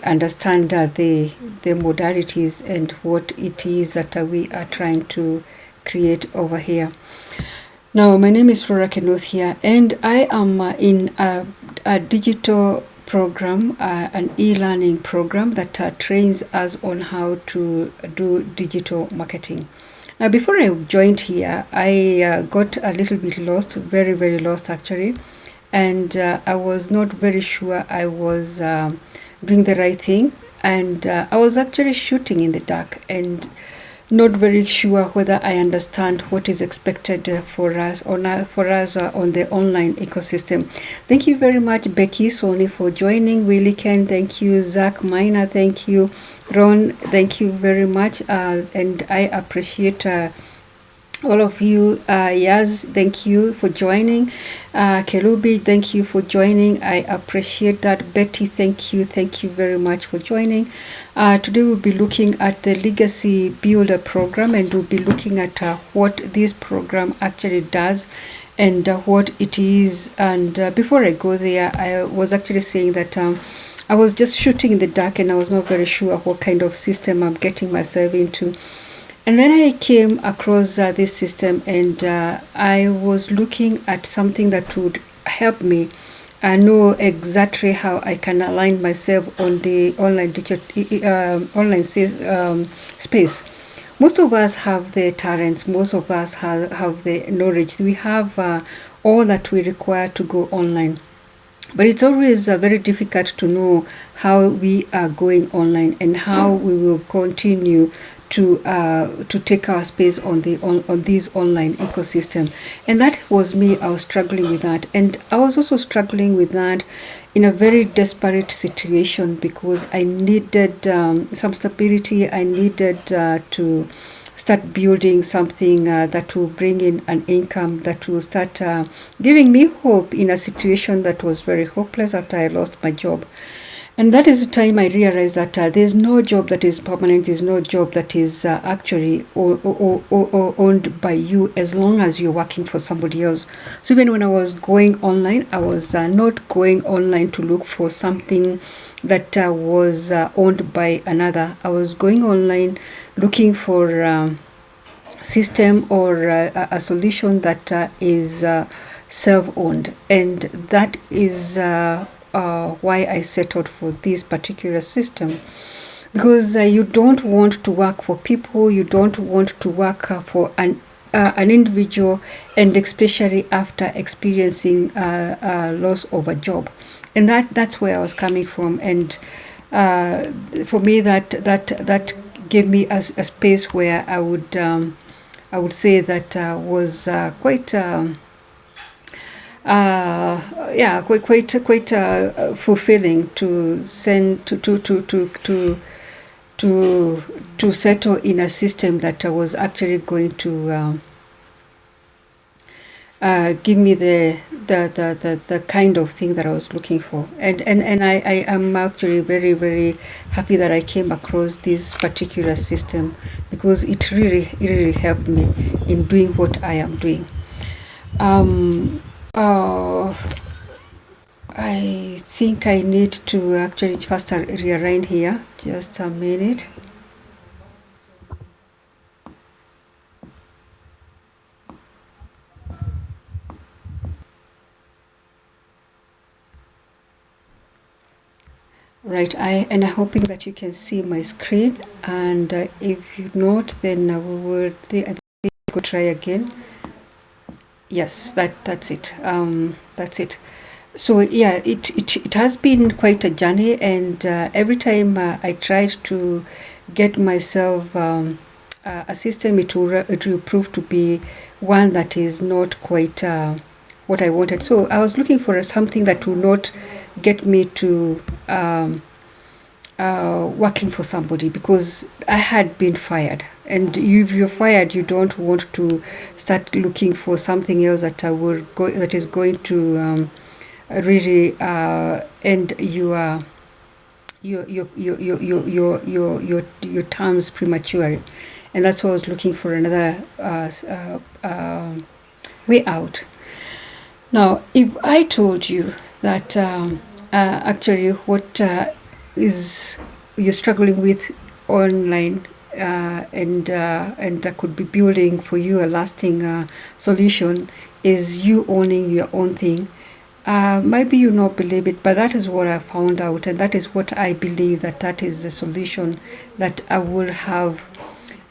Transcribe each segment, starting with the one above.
understand the modalities and what it is that we are trying to create over here. Now, my name is Flora Kenoth here, and I am in a digital program, an e-learning program that trains us on how to do digital marketing. Now, before I joined here, I got a little bit lost, very, very lost actually. And I was not very sure I was doing the right thing. And I was actually shooting in the dark and not very sure whether I understand what is expected for us on the online ecosystem. Thank you very much, Becky Sony, for joining. Willie Ken, thank you. Zach Miner, thank you. Ron, thank you very much. And I appreciate all of you. Yaz, thank you for joining. Kelubi, thank you for joining. I appreciate that. Betty, thank you very much for joining. Today we'll be looking at the Legacy Builder program, and we'll be looking at what this program actually does and what it is. And before I go there, I was actually saying that I was just shooting in the dark and I was not very sure what kind of system I'm getting myself into. And then I came across this system, and I was looking at something that would help me know exactly how I can align myself on the online space. Most of us have the talents. Most of us have the knowledge. We have all that we require to go online. But it's always very difficult to know how we are going online and how we will continue to take our space on this online ecosystem. And that was me. I was struggling with that, and I was also struggling with that in a very desperate situation because I needed some stability. I needed to start building something that will bring in an income that will start giving me hope in a situation that was very hopeless after I lost my job. And that is the time I realized that there's no job that is permanent. There's no job that is actually owned by you as long as you're working for somebody else. So even when I was going online, I was not going online to look for something that was owned by another. I was going online looking for system or a solution that is self-owned. And that is why I settled for this particular system, because you don't want to work for people, you don't want to work for an individual, and especially after experiencing loss of a job. And that's where I was coming from. And for me, that gave me a space where I would say that was quite quite fulfilling to settle in a system that was actually going to give me the kind of thing that I was looking for. And I am actually very, very happy that I came across this particular system, because it really helped me in doing what I am doing. I think I need to actually first rearrange here. Just a minute. Right, I'm hoping that you can see my screen, and if you not, then I think I could try again. Yes, that's it. That's it. So yeah, it has been quite a journey, and every time I tried to get myself a system, it will prove to be one that is not quite what I wanted. So I was looking for something that will not get me to working for somebody, because I had been fired. And if you're fired, you don't want to start looking for something else that that is going to really end your terms prematurely. And that's why I was looking for another way out. Now, if I told you that actually what is you're struggling with online, and that could be building for you a lasting solution, is you owning your own thing. Maybe you not believe it, but that is what I found out, and that is what I believe, that is the solution that I will have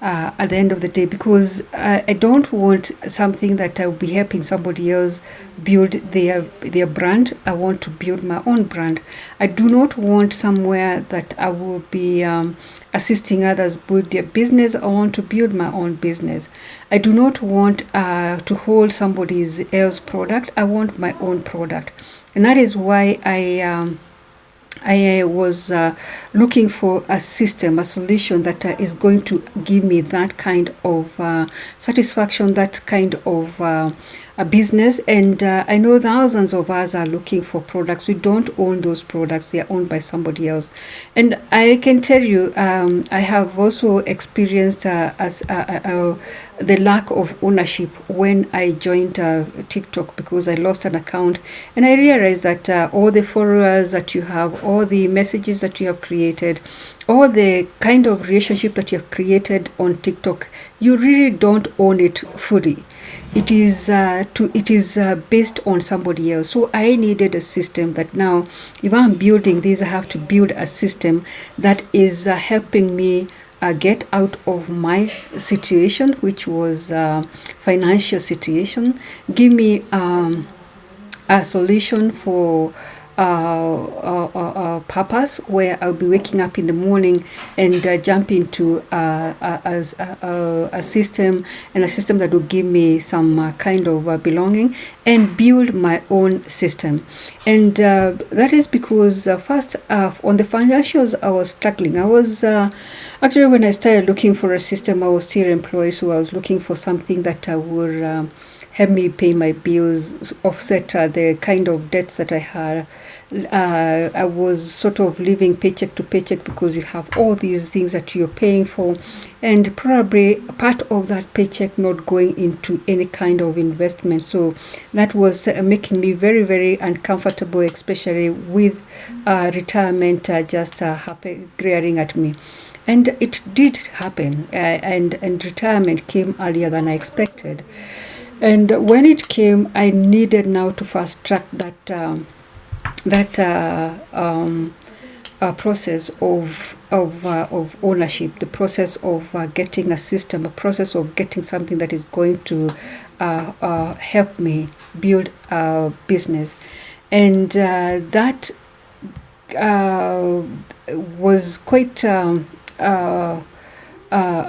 at the end of the day, because I don't want something that I will be helping somebody else build their brand. I want to build my own brand. I do not want somewhere that I will be assisting others build their business. I want to build my own business. I do not want to hold somebody else's product. I want my own product, and that is why I was looking for a system, a solution that is going to give me that kind of satisfaction, that kind of a business. And I know thousands of us are looking for products. We don't own those products. They are owned by somebody else. And I can tell you, I have also experienced the lack of ownership when I joined TikTok, because I lost an account, and I realized that all the followers that you have, all the messages that you have created, all the kind of relationship that you have created on TikTok, you really don't own it fully. It is based on somebody else. So I needed a system that now, if I'm building this, I have to build a system that is helping me get out of my situation, which was financial situation. Give me a solution for purpose, where I'll be waking up in the morning and jump into a system, and a system that will give me some kind of belonging, and build my own system. And that is because first, on the financials, I was struggling. I was actually, when I started looking for a system, I was still employed, so I was looking for something that would help me pay my bills, offset the kind of debts that I had. I was sort of living paycheck to paycheck, because you have all these things that you're paying for, and probably part of that paycheck not going into any kind of investment. So that was making me very, very uncomfortable, especially with retirement just glaring at me. And it did happen, and retirement came earlier than I expected. And when it came, I needed now to fast track that process of ownership, the process of getting a system, a process of getting something that is going to help me build a business. And that was quite a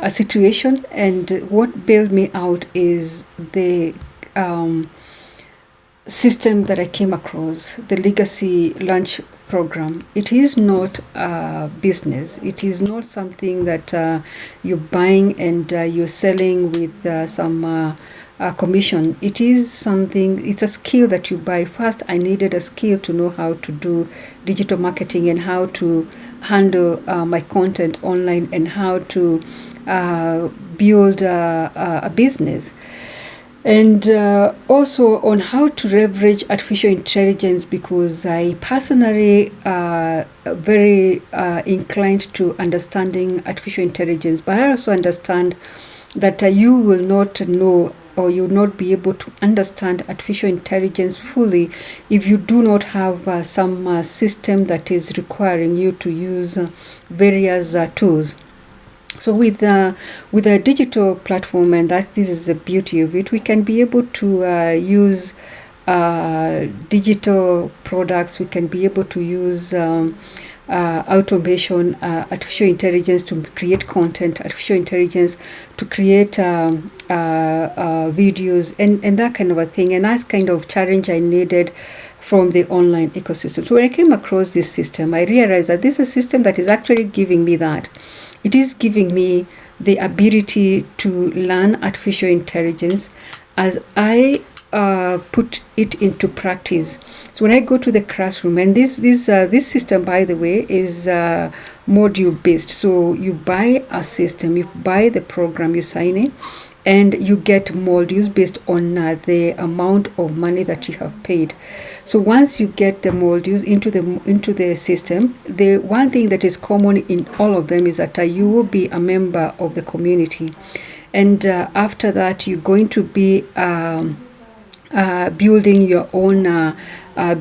situation. And what bailed me out is the system that I came across, the Legacy Lunch Program. It is not a business. It is not something that you're buying and you're selling with some commission. It is something, it's a skill that you buy. First, I needed a skill to know how to do digital marketing, and how to handle my content online, and how to build a business. And also on how to leverage artificial intelligence, because I personally very inclined to understanding artificial intelligence, but I also understand that you will not know, or you will not be able to understand artificial intelligence fully if you do not have some system that is requiring you to use various tools. So with a digital platform, and this is the beauty of it, we can be able to use digital products. We can be able to use automation, artificial intelligence to create content, artificial intelligence to create videos, and that kind of a thing. And that kind of challenge I needed from the online ecosystem. So when I came across this system, I realized that this is a system that is actually giving me that. It is giving me the ability to learn artificial intelligence as I put it into practice. So when I go to the classroom, and this system, by the way, is module based. So you buy a system, you buy the program, you sign in, and you get modules based on the amount of money that you have paid. So once you get the modules into the system, the one thing that is common in all of them is that you will be a member of the community, and after that you're going to be building your own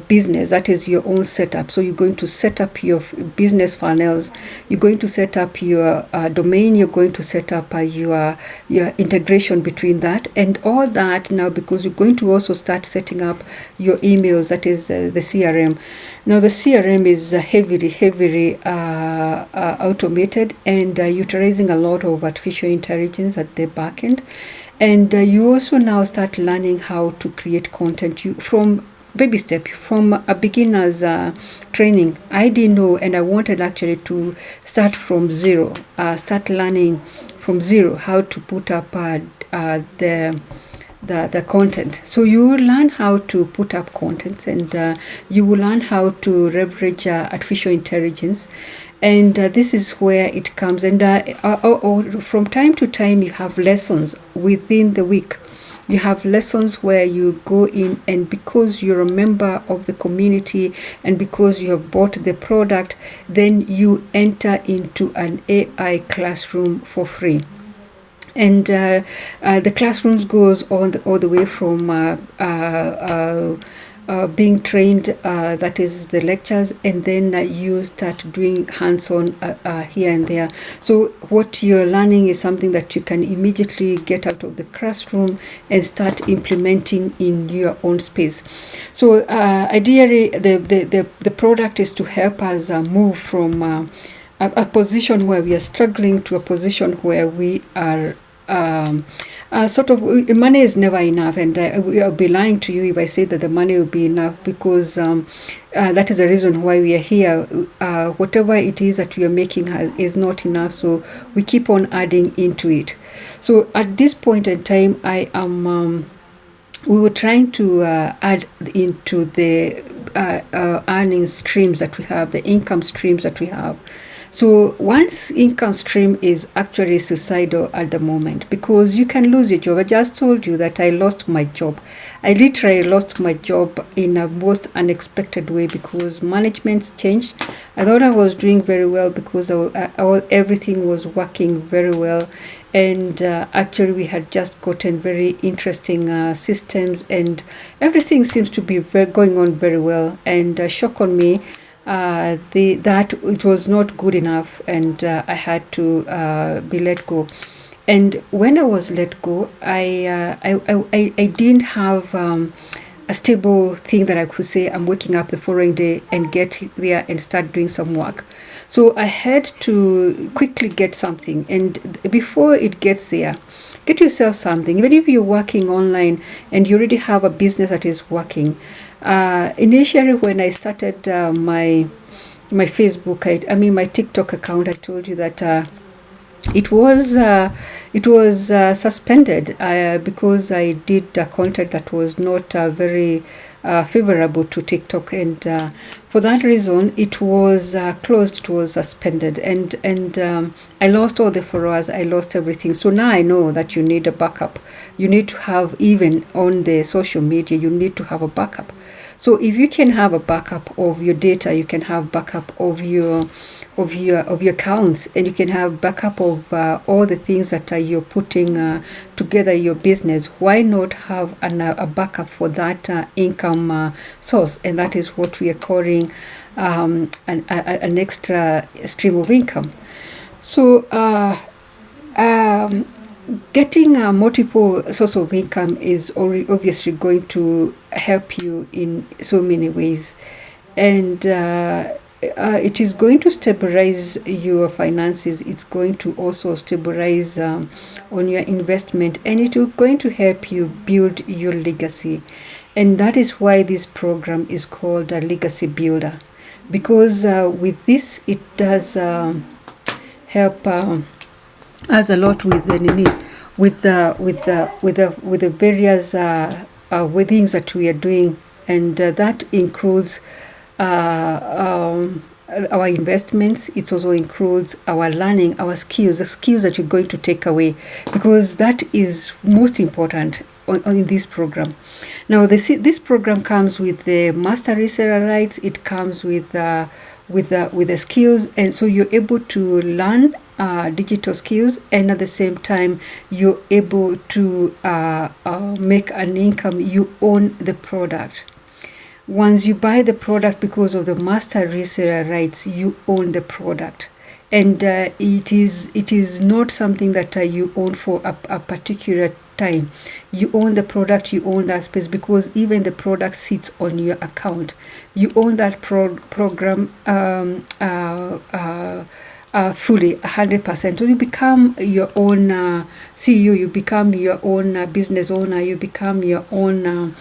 business, that is your own setup. So you're going to set up your business funnels, you're going to set up your domain, you're going to set up your integration between that and all that now, because you're going to also start setting up your emails, that is the CRM. Now the CRM is heavily automated and utilizing a lot of artificial intelligence at the back end. And you also now start learning how to create content from baby step, from a beginner's training. I didn't know, and I wanted actually to start from zero, start learning from zero how to put up the content. So you will learn how to put up content, and you will learn how to leverage artificial intelligence. And this is where it comes. And from time to time, you have lessons within the week. You have lessons where you go in, and because you're a member of the community and because you have bought the product, then you enter into an AI classroom for free. And the classrooms goes all the way from being trained, that is the lectures, and then you start doing hands-on here and there. So what you're learning is something that you can immediately get out of the classroom and start implementing in your own space. So ideally, the product is to help us move from a position where we are struggling to a position where we are sort of, money is never enough, and I'll be lying to you if I say that the money will be enough, because that is the reason why we are here. Whatever it is that we are making is not enough, so we keep on adding into it. So at this point in time, we were trying to add into the earning streams that we have, the income streams that we have. So one's income stream is actually suicidal at the moment, because you can lose your job. I just told you that I lost my job. I literally lost my job in a most unexpected way, because management changed. I thought I was doing very well because everything was working very well. And actually we had just gotten very interesting systems, and everything seems to be going on very well. And shock on me, that it was not good enough, and I had to be let go. And when I was let go, I didn't have a stable thing that I could say I'm waking up the following day and get there and start doing some work. So I had to quickly get something, and before it gets there, get yourself something. Even if you're working online and you already have a business that is working. Initially, when I started my Facebook, my TikTok account, I told you that it was suspended because I did content that was not very favorable to TikTok, and for that reason it was closed, it was suspended, and I lost all the followers, I lost everything. So now I know that you need a backup. You need to have, even on the social media, you need to have a backup. So if you can have a backup of your data, you can have backup of your accounts, and you can have backup of all the things that you're putting together your business. Why not have a backup for that income source? And that is what we are calling an extra stream of income. So getting a multiple source of income is obviously going to help you in so many ways, and it is going to stabilize your finances. It's going to also stabilize on your investment, and it is going to help you build your legacy. And that is why this program is called a legacy builder, because with this it does help us a lot with the various things that we are doing, and that includes our investments. It also includes our learning, our skills, the skills that you're going to take away, because that is most important on this program. Now, this program comes with the master reseller rights. It comes with the skills, and so you're able to learn digital skills, and at the same time you're able to make an income. You own the product. Once you buy the product, because of the master reseller rights, you own the product, and it is not something that you own for a particular time. You own the product, you own that space, because even the product sits on your account. You own that program fully, 100%. So you become your own CEO, you become your own business owner, you become your own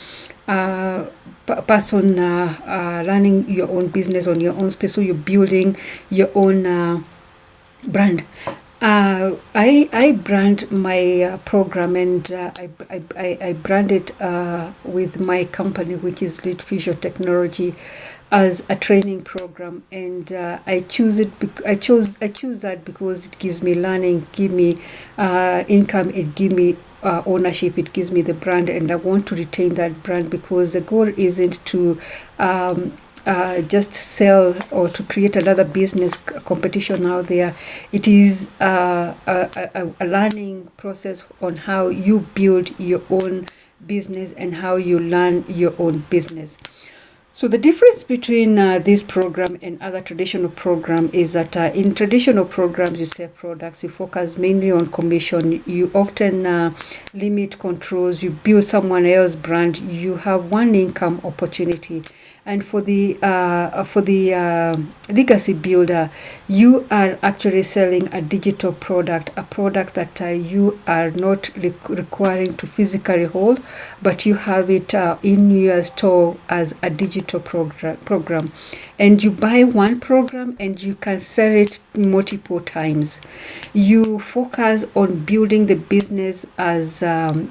person running your own business on your own space. So you're building your own brand. I brand my program, and I brand it with my company, which is Lead Fusion Technology, as a training program, and I choose it. I choose that because it gives me learning, give me income, it gives me ownership, it gives me the brand, and I want to retain that brand, because the goal isn't to just sell or to create another business competition out there. It is a learning process on how you build your own business and how you learn your own business. So the difference between this program and other traditional program is that in traditional programs you sell products, you focus mainly on commission, you often limit controls, you build someone else's brand, you have one income opportunity. And for the legacy builder, you are actually selling a digital product, a product that you are not requiring to physically hold, but you have it in your store as a digital program. And you buy one program and you can sell it multiple times. You focus on building the business as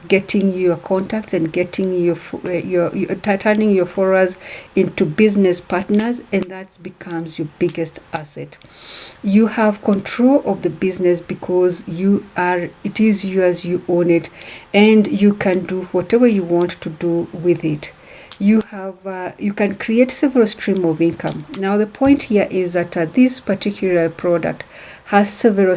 getting your contacts and getting your turning your followers into business partners, and that becomes your biggest asset. You have control of the business because it is yours, you own it, and you can do whatever you want to do with it. You can create several streams of income. Now the point here is that this particular product has several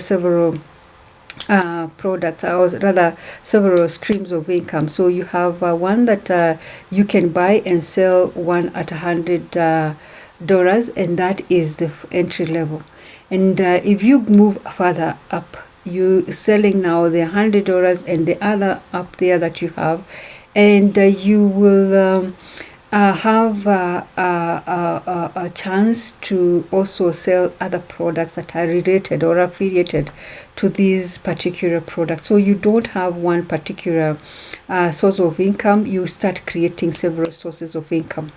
products, or rather several streams of income. So you have one that you can buy and sell one at $100, and that is the entry level. And if you move further up, you selling now the $100 and the other up there that you have, and you will have a chance to also sell other products that are related or affiliated to these particular products. So you don't have one particular source of income, you start creating several sources of income.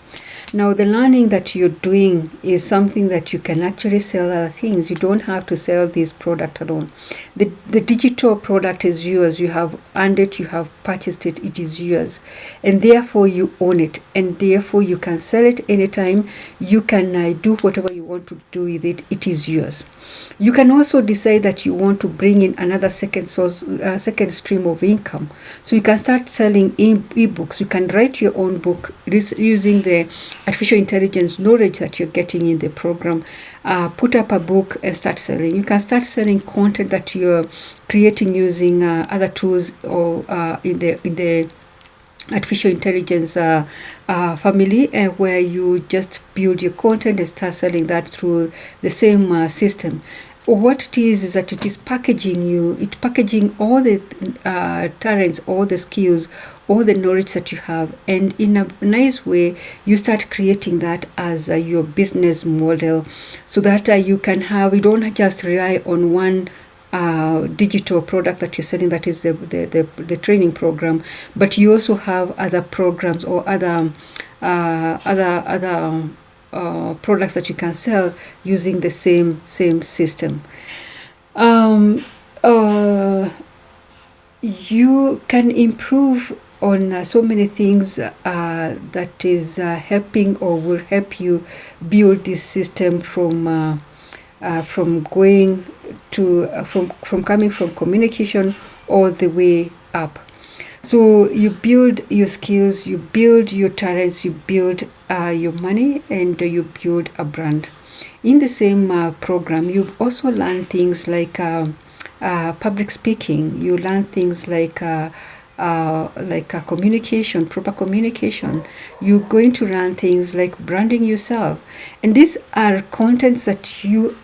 Now the learning that you're doing is something that you can actually sell other things. You don't have to sell this product alone. The digital product is yours. You have earned it, you have purchased it, it is yours. And therefore you own it. And therefore you can sell it anytime. You can do whatever you want to do with it. It is yours. You can also decide that you want to bring in another second stream of income. So you can start selling ebooks. You can write your own book using the artificial intelligence knowledge that you're getting in the program. Put up a book and start selling. You can start selling content that you're creating using other tools or in the artificial intelligence family, where you just build your content and start selling that through the same system. What it is that it is packaging all the talents, all the skills, all the knowledge that you have, and in a nice way you start creating that as your business model, so that you don't just rely on one digital product that you're selling, that is the training program, but you also have other programs or other products that you can sell using the same system. You can improve on so many things that is helping or will help you build this system from going to from coming from communication all the way up. So you build your skills, you build your talents, you build your money, and you build a brand. In the same program, you also learn things like public speaking. You learn things like communication, proper communication. You're going to learn things like branding yourself, and these are contents that you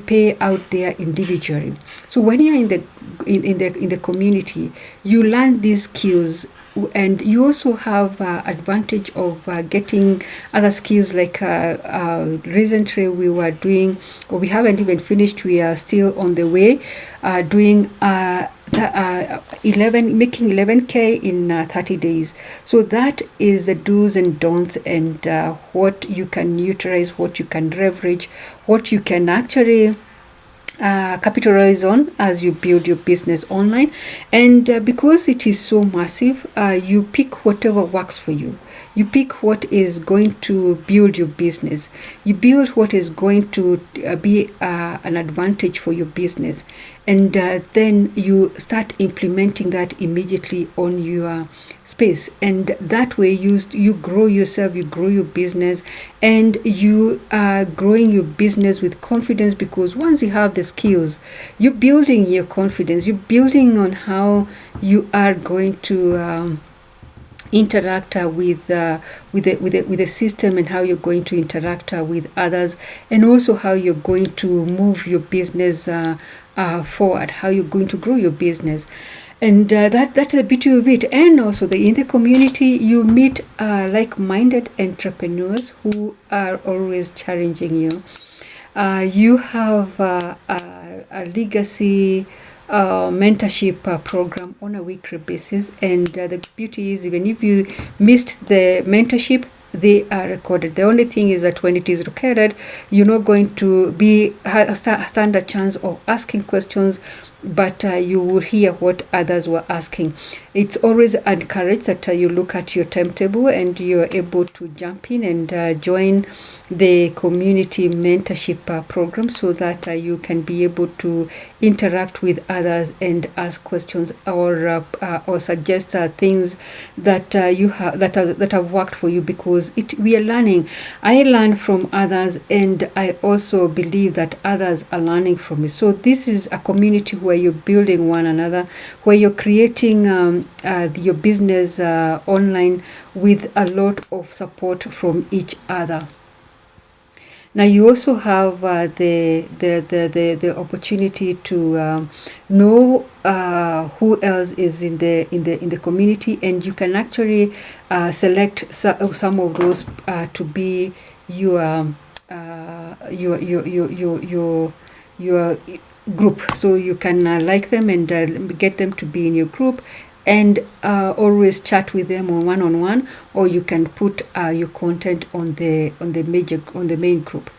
pay out there individually. So when you're in the community, you learn these skills, and you also have advantage of getting other skills. Like recently we were doing, or we haven't even finished, we are still on the way doing making 11K in 30 days. So that is the do's and don'ts, and what you can utilize, what you can leverage, what you can actually capitalize on as you build your business online. And because it is so massive, you pick whatever works for you. You pick what is going to build your business. You build what is going to be an advantage for your business. And then you start implementing that immediately on your space. And that way you grow yourself, you grow your business, and you are growing your business with confidence, because once you have the skills, you're building your confidence. You're building on how you are going to interact with the system, and how you're going to interact with others, and also how you're going to move your business forward, how you're going to grow your business. And that's the beauty of it. And also in the community, you meet like-minded entrepreneurs who are always challenging you. You have a legacy mentorship program on a weekly basis, and the beauty is, even if you missed the mentorship, they are recorded. The only thing is that when it is recorded, you're not going to stand a chance of asking questions, but you will hear what others were asking. It's always encouraged that you look at your timetable and you're able to jump in and join the community mentorship program, so that you can be able to interact with others and ask questions, or suggest things that you have that have worked for you, because we are learning. I learn from others, and I also believe that others are learning from me. So this is a community where you're building one another, where you're creating your business online with a lot of support from each other. Now you also have the opportunity to know who else is in the community, and you can actually select some of those to be your group. So you can like them and get them to be in your group, and always chat with them on one-on-one, or you can put your content on the main group.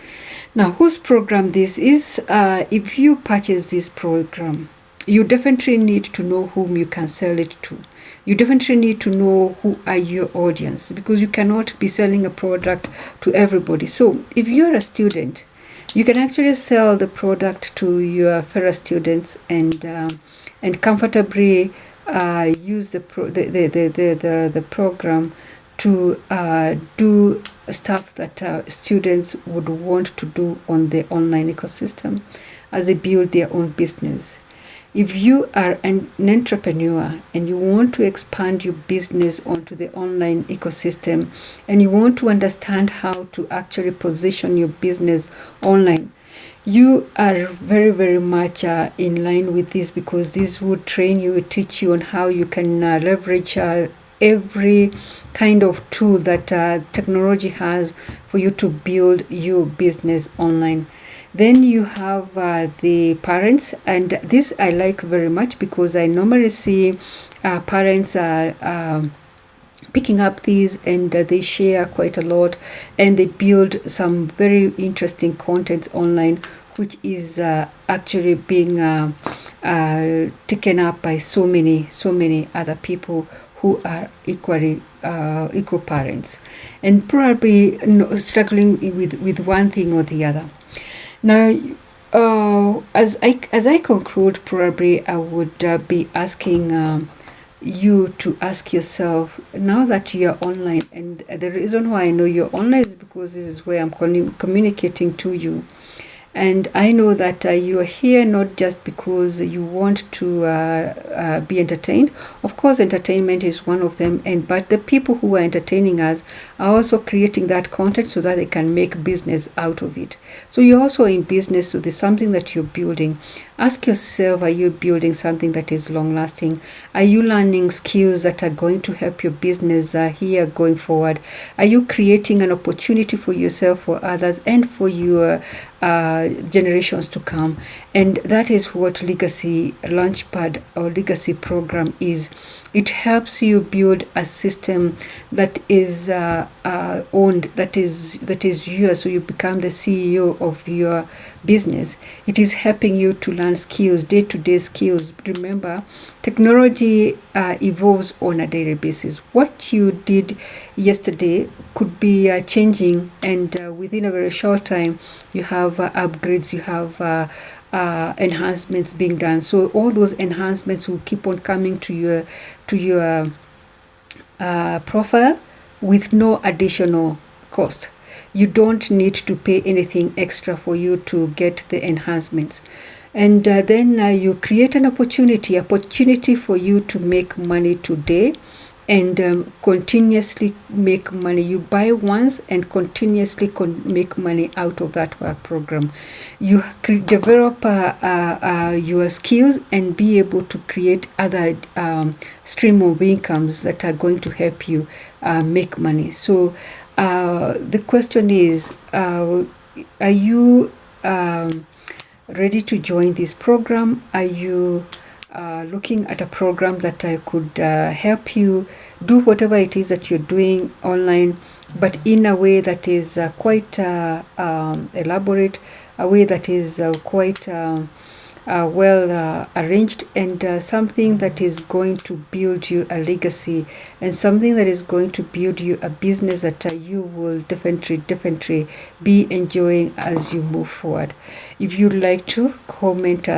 Now, whose program this is? If you purchase this program, you definitely need to know whom you can sell it to. You definitely need to know who are your audience, because you cannot be selling a product to everybody. So if you're a student, you can actually sell the product to your fellow students and comfortably use the program to do stuff that students would want to do on the online ecosystem as they build their own business. If you are an entrepreneur and you want to expand your business onto the online ecosystem, and you want to understand how to actually position your business online, you are very, very much in line with this, because this would train you, teach you on how you can leverage every kind of tool that technology has for you to build your business online. Then you have the parents, and this I like very much, because I normally see parents picking up these, and they share quite a lot, and they build some very interesting contents online, which is actually being taken up by so many other people who are equal parents, and probably struggling with one thing or the other. Now, as I conclude, probably I would be asking you to ask yourself, now that you are online, and the reason why I know you're online is because this is where I'm communicating to you. And I know that you are here not just because you want to be entertained. Of course, entertainment is one of them, but the people who are entertaining us are also creating that content so that they can make business out of it. So you're also in business, so there's something that you're building. Ask yourself, are you building something that is long-lasting? Are you learning skills that are going to help your business here going forward? Are you creating an opportunity for yourself, for others, and for your generations to come? And that is what Legacy Launchpad or Legacy Program is. It helps you build a system that is owned, that is yours, so you become the CEO of your business. It is helping you to learn skills, day-to-day skills. Remember, technology evolves on a daily basis. What you did yesterday could be changing, and within a very short time, you have upgrades, you have enhancements being done. So all those enhancements will keep on coming to your profile with no additional cost. You don't need to pay anything extra for you to get the enhancements. And then you create an opportunity for you to make money today and continuously make money. You buy once and continuously make money out of that program. You develop your skills and be able to create other stream of incomes that are going to help you make money. So the question is, are you ready to join this program? Are you looking at a program that could help you do whatever it is that you're doing online, but in a way that is quite elaborate, a way that is quite well arranged, and something that is going to build you a legacy, and something that is going to build you a business that you will definitely be enjoying as you move forward. If you'd like to comment,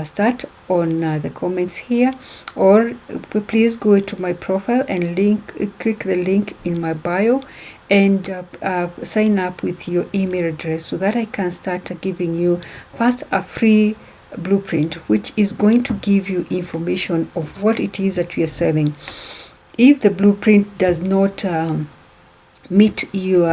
start on the comments here, or please go to my profile and click the link in my bio and sign up with your email address so that I can start giving you first a free blueprint, which is going to give you information of what it is that we are selling. If the blueprint does not meet your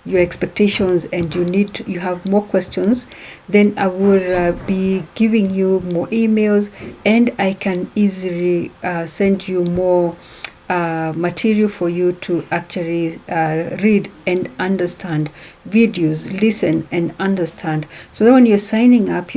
expectations and you have more questions, then I will be giving you more emails, and I can easily send you more material for you to actually read and understand, videos, listen and understand. So that when you're signing up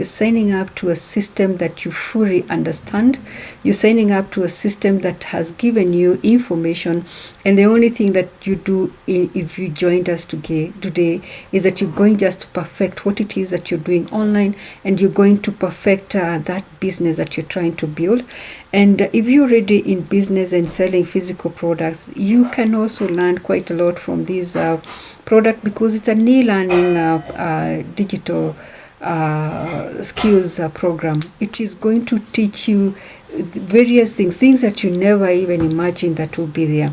to a system that you fully understand. You're signing up to a system that has given you information, and the only thing that you do if you joined us today is that you're going just to perfect what it is that you're doing online, and you're going to perfect that business that you're trying to build. And if you're already in business and selling physical products, you can also learn quite a lot from this product, because it's an e-learning digital skills program. It is going to teach you various things that you never even imagined that will be there.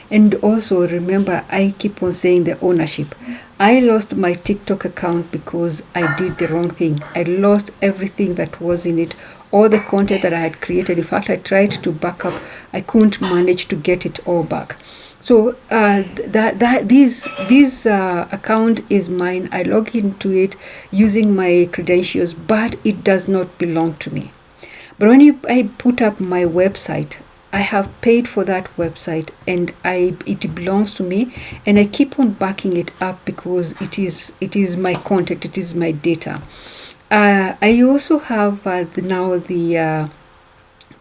And also remember, I keep on saying the ownership. I lost my TikTok account because I did the wrong thing. I lost everything that was in it, all the content that I had created. In fact, I tried to back up. I couldn't manage to get it all back. So this account is mine. I log into it using my credentials, but it does not belong to me. But when I put up my website, I have paid for that website, and it belongs to me, and I keep on backing it up because it is my content, it is my data. I also have now the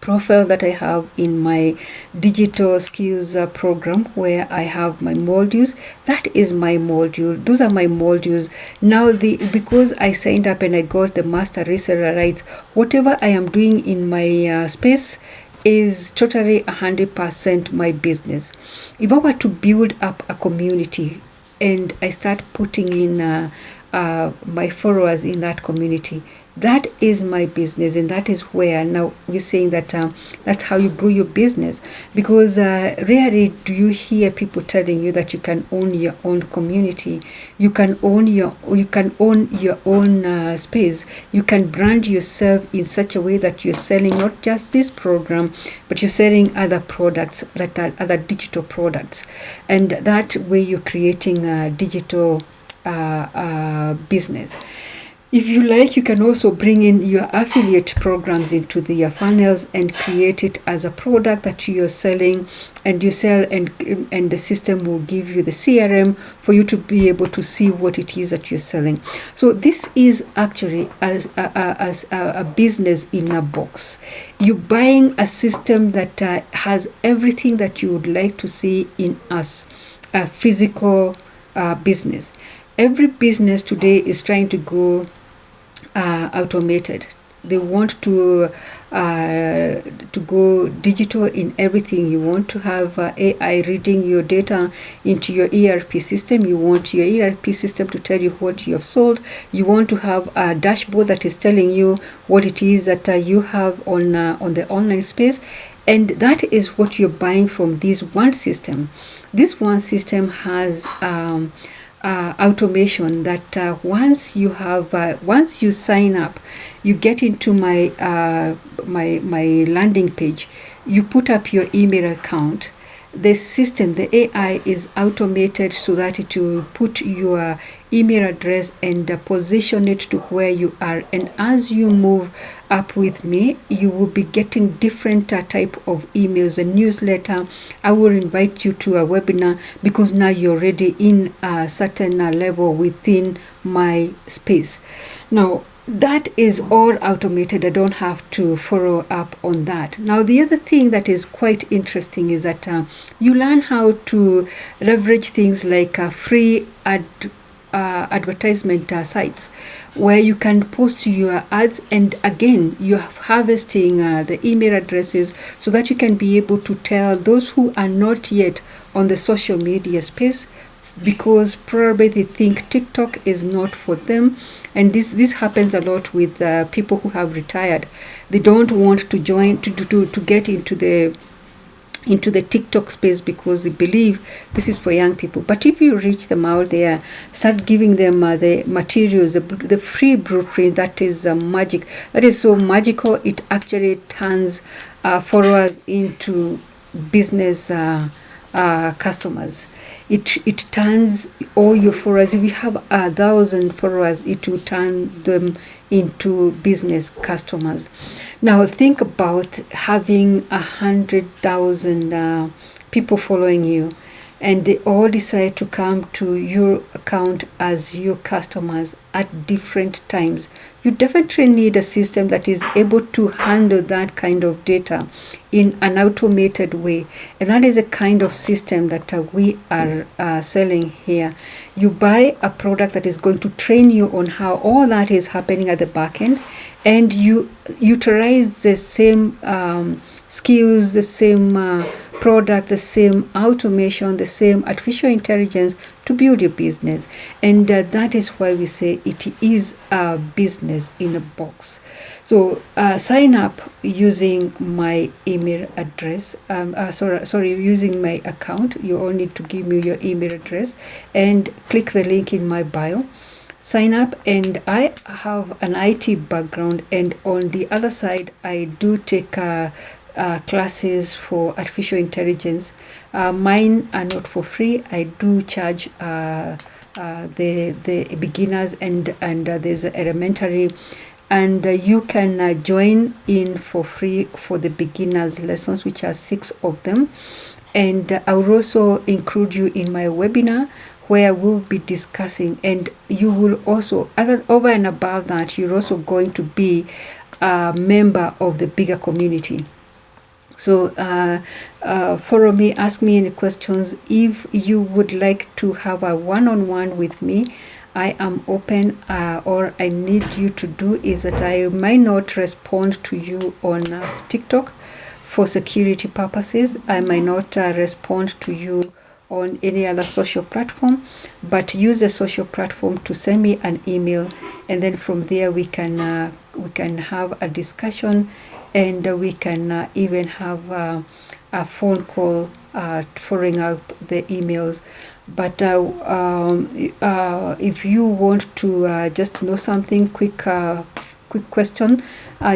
profile that I have in my digital skills program, where I have my modules. That is my module. Those are my modules. Now because I signed up and I got the master reseller rights, whatever I am doing in my space is totally 100% my business. If I were to build up a community and I start putting in my followers in that community, that is my business, and that is where now we're saying that that's how you grow your business. Because rarely do you hear people telling you that you can own your own community, you can own your own space, you can brand yourself in such a way that you're selling not just this program, but you're selling other products that are other digital products, and that way you're creating a digital business. If you like, you can also bring in your affiliate programs into the funnels and create it as a product that you're selling, and you sell, and the system will give you the CRM for you to be able to see what it is that you're selling. So this is actually as a business in a box. You're buying a system that has everything that you would like to see in a physical business. Every business today is trying to go automated. They want to go digital in everything. You want to have AI reading your data into your ERP system. You want your ERP system to tell you what you have sold. You want to have a dashboard that is telling you what it is that you have on the online space. And that is what you're buying from this one system. This one system has automation that once you sign up, you get into my landing page, you put up your email account. The system, the AI, is automated so that it will put your email address and position it to where you are. And as you move up with me, you will be getting different type of emails, a newsletter. I will invite you to a webinar because now you're already in a certain level within my space. Now, that is all automated. I don't have to follow up on that. Now, the other thing that is quite interesting is that you learn how to leverage things like free advertisement sites where you can post your ads, and again you're harvesting the email addresses so that you can be able to tell those who are not yet on the social media space, because probably they think TikTok is not for them. And this happens a lot with people who have retired. They don't want to join to get into the TikTok space because they believe this is for young people. But if you reach them out there, start giving them the materials, the free blueprint, that is magic. That is so magical. It actually turns followers into business customers. It turns all your followers. If you have 1,000 followers, it will turn them into business customers. Now think about having 100,000 people following you, and they all decide to come to your account as your customers at different times. You definitely need a system that is able to handle that kind of data in an automated way. And that is a kind of system that we are selling here. You buy a product that is going to train you on how all that is happening at the back end, and you utilize the same skills, the same product, the same automation, the same artificial intelligence to build your business. And that is why we say it is a business in a box. So sign up using my email address. Using my account. You all need to give me your email address and click the link in my bio. Sign up, and I have an IT background, and on the other side I do take classes for artificial intelligence. Mine are not for free. I do charge the beginners, and there's elementary, and you can join in for free for the beginners lessons, which are 6 of them. And I will also include you in my webinar where we'll be discussing, and you will also, over and above that, you're also going to be a member of the bigger community. So follow me, ask me any questions. If you would like to have a one-on-one with me, I am open. All I need you to do is that I might not respond to you on TikTok for security purposes. I might not respond to you on any other social platform, but use the social platform to send me an email, and then from there we can have a discussion, and we can even have a phone call following up the emails. But if you want to just know something quick question,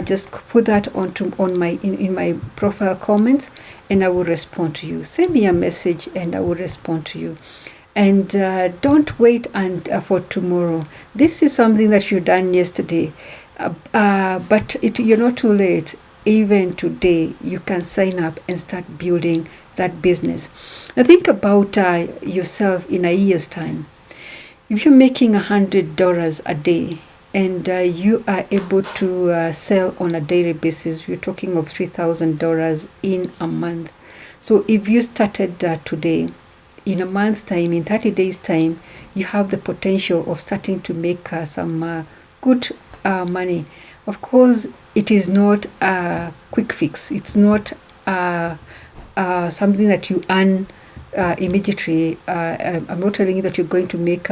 just put that on my in my profile comments, and I will respond to you. Send me a message and I will respond to you. And don't wait for tomorrow. This is something that you done yesterday, but you're not too late. Even today, you can sign up and start building that business. Now think about yourself in a year's time. If you're making $100 a day, and you are able to sell on a daily basis, you're talking of $3,000 in a month. So if you started today, in a month's time, in 30 days time, you have the potential of starting to make some good money. Of course, it is not a quick fix. It's not something that you earn immediately. I'm not telling you that you're going to make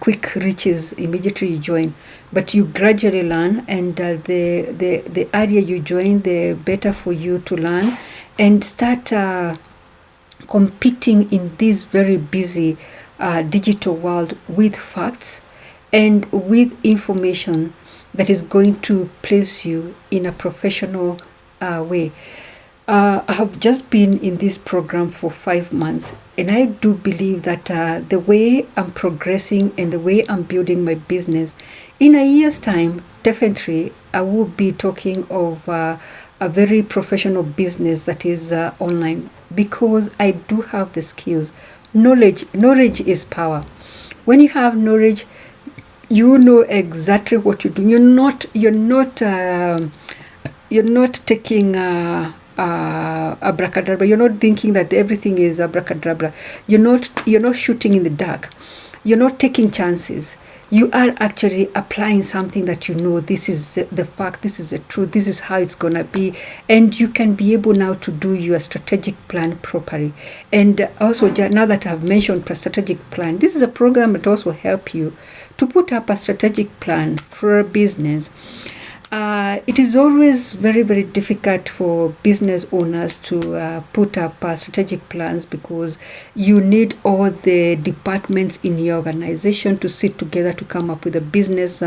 quick riches immediately you join, but you gradually learn, and the earlier you join, the better for you to learn and start competing in this very busy digital world with facts and with information that is going to place you in a professional way. I have just been in this program for 5 months, and I do believe that the way I'm progressing and the way I'm building my business, in a year's time, definitely I will be talking of a very professional business that is online, because I do have the skills. Knowledge is power. When you have knowledge, you know exactly what you're doing. You're not taking abracadabra. You're not thinking that everything is abracadabra. You're not shooting in the dark. You're not taking chances. You are actually applying something that you know. This is the fact. This is the truth. This is how it's gonna be, and you can be able now to do your strategic plan properly. And also, now that I've mentioned strategic plan, this is a program that also help you to put up a strategic plan for a business. It is always very, very difficult for business owners to put up strategic plans, because you need all the departments in your organization to sit together to come up with a business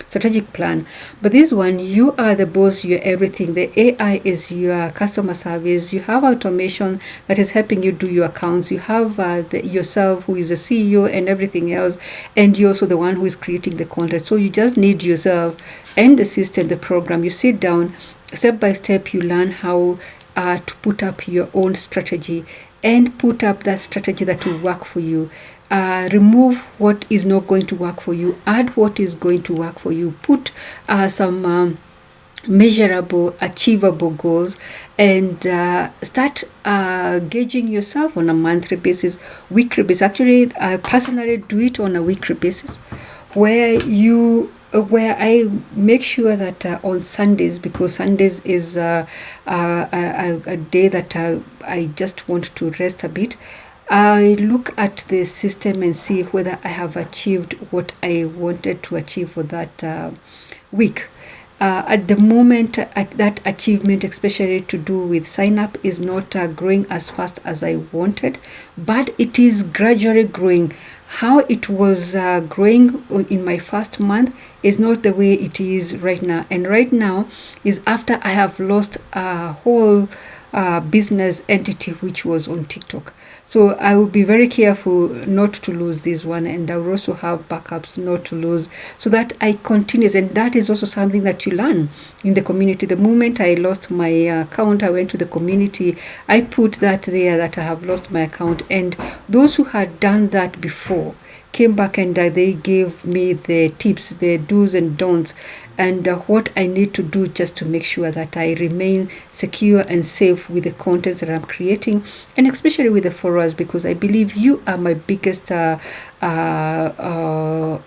strategic plan. But this one, you are the boss, you're everything. The AI is your customer service. You have automation that is helping you do your accounts. You have yourself, who is the CEO and everything else, and you're also the one who is creating the content. So you just need yourself and the system, the program. You sit down, step by step, you learn how to put up your own strategy and put up that strategy that will work for you. Remove what is not going to work for you, add what is going to work for you, put some measurable, achievable goals, and start gauging yourself on a monthly basis, weekly basis. Actually, I personally do it on a weekly basis, where I make sure that on Sundays, because Sundays is a day that I just want to rest a bit, I look at the system and see whether I have achieved what I wanted to achieve for that week. At the moment, that achievement, especially to do with sign up, is not growing as fast as I wanted, but it is gradually growing. How it was growing in my first month is not the way it is right now. And right now is after I have lost a whole business entity which was on TikTok. So I will be very careful not to lose this one, and I will also have backups not to lose, so that I continue. And that is also something that you learn in the community. The moment I lost my account, I went to the community, I put that there that I have lost my account, and those who had done that before came back and they gave me the tips, the do's and don'ts, and what I need to do just to make sure that I remain secure and safe with the contents that I'm creating, and especially with the followers, because I believe you are my biggest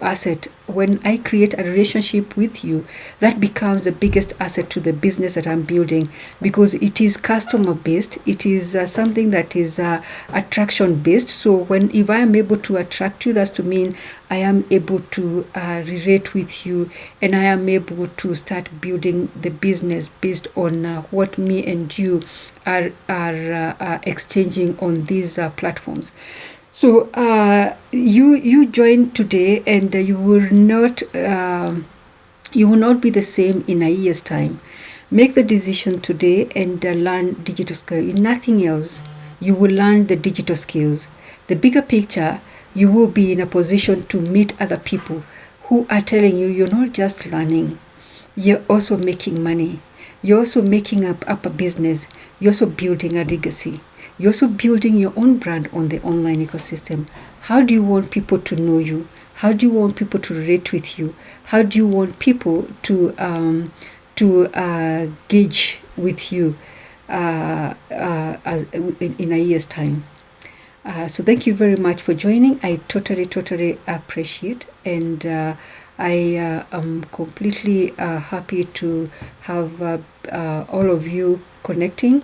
asset. When I create a relationship with you, that becomes the biggest asset to the business that I'm building, because it is customer based. It is something that is attraction based. So if I am able to attract you, that's to mean I am able to relate with you, and I am able to start building the business based on what me and you are exchanging on these platforms. So you joined today, and you will not be the same in a year's time. Make the decision today and learn digital skills. Nothing else. You will learn the digital skills. The bigger picture, you will be in a position to meet other people who are telling you you're not just learning, you're also making money. You're also making up a business. You're also building a legacy. You're also building your own brand on the online ecosystem. How do you want people to know you? How do you want people to relate with you? How do you want people to gauge with you in a year's time? So thank you very much for joining. I totally appreciate, and I am completely happy to have all of you connecting,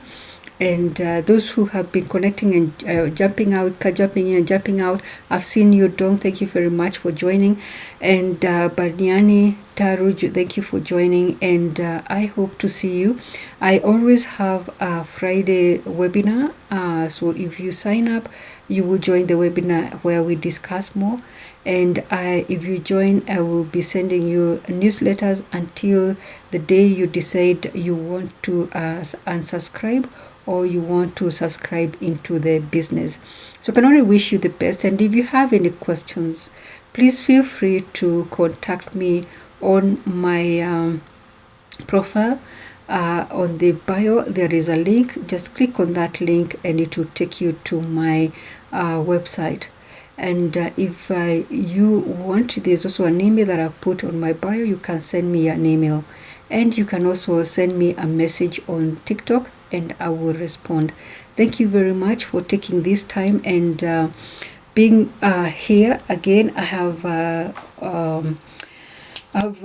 and those who have been connecting and jumping in and jumping out. I've seen you, Dong. Thank you very much for joining, and Barniani Taruj, thank you for joining, and I hope to see you. I always have a Friday webinar, so if you sign up, you will join the webinar where we discuss more. And if you join, I will be sending you newsletters until the day you decide you want to unsubscribe or you want to subscribe into the business. So I can only wish you the best. And if you have any questions, please feel free to contact me on my profile. On the bio, there is a link. Just click on that link and it will take you to my website. And if you want, there's also an email that I put on my bio. You can send me an email, and you can also send me a message on TikTok, and I will respond. Thank you very much for taking this time and being here again. I have I've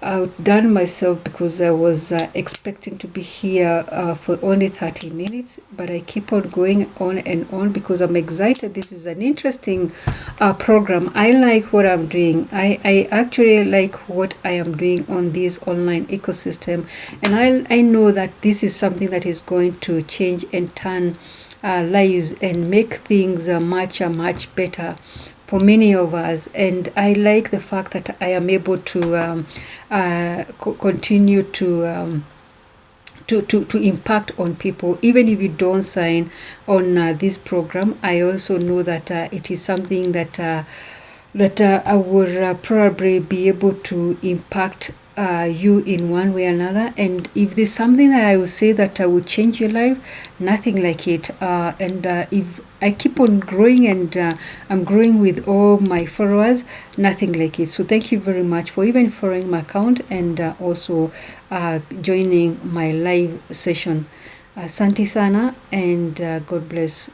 outdone myself because I was expecting to be here for only 30 minutes, but I keep on going on and on because I'm excited. This is an interesting program. I like what I'm doing. I actually like what I am doing on this online ecosystem, and I know that this is something that is going to change and turn lives and make things much better for many of us. And I like the fact that I am able to continue to impact on people, even if you don't sign on this program. I also know that it is something that I would probably be able to impact you in one way or another. And if there's something that I would say that will change your life, nothing like it. And if I keep on growing and I'm growing with all my followers, nothing like it. So thank you very much for even following my account and also joining my live session. Asante sana, and God bless